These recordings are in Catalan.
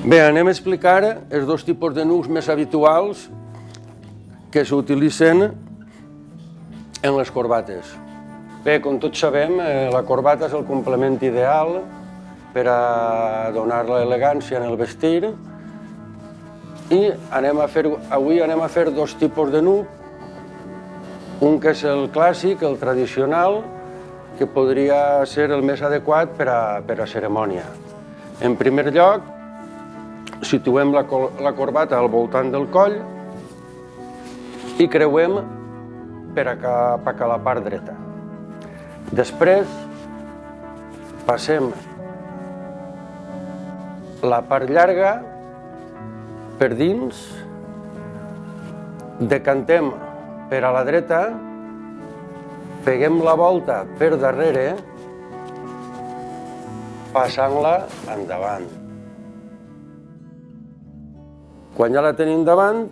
Bé, anem a explicar els dos tipus de nucs més habituals que s'utilitzen en les corbates. Bé, com tots sabem, la corbata és el complement ideal per a donar l'elegància en el vestir i avui anem a fer dos tipus de nuc. Un que és el clàssic, el tradicional, que podria ser el més adequat per a cerimònia. En primer lloc, situem la corbata al voltant del coll i creuem cap a la part dreta. Després passem la part llarga per dins, decantem per a la dreta, peguem la volta per darrere, passant-la endavant. Quan ja la tenim davant,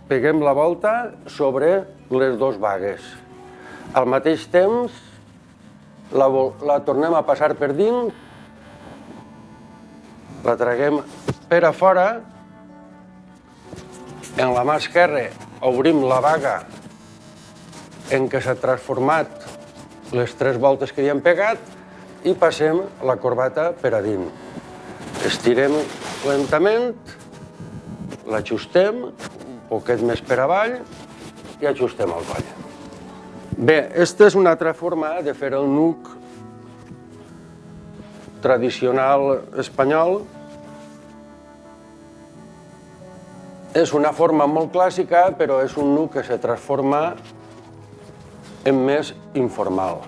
peguem la volta sobre les dues bagues. Al mateix temps, la tornem a passar per dins, la traguem per a fora, en la mà esquerra obrim la baga en què s'ha transformat les tres voltes que hi hem pegat i passem la corbata per a dins. Estirem lentament, l'ajustem un poquet més per avall i ajustem el coll. Bé, aquesta és una altra forma de fer el nuc tradicional espanyol. És una forma molt clàssica, però és un nuc que se transforma en més informal.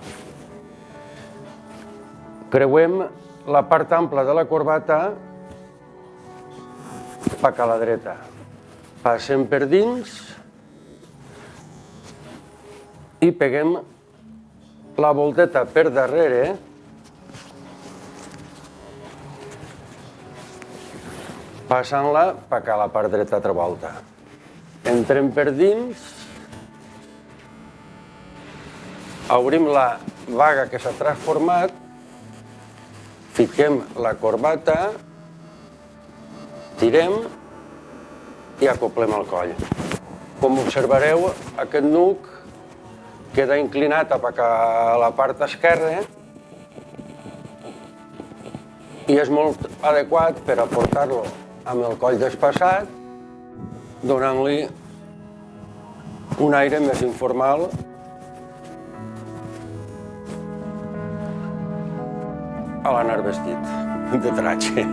Creuem la part ampla de la corbata cap a la dreta. Passem per dins i peguem la volteta per darrere passant-la cap a la part dreta altra volta. Entrem per dins, obrim la baga que s'ha transformat, fiquem la corbata, tirem i acoplem el coll. Com observareu, aquest nuc queda inclinat cap a la part esquerra i és molt adequat per a portar-lo amb el coll despassat, donant-li un aire més informal a l'anar vestit de traje.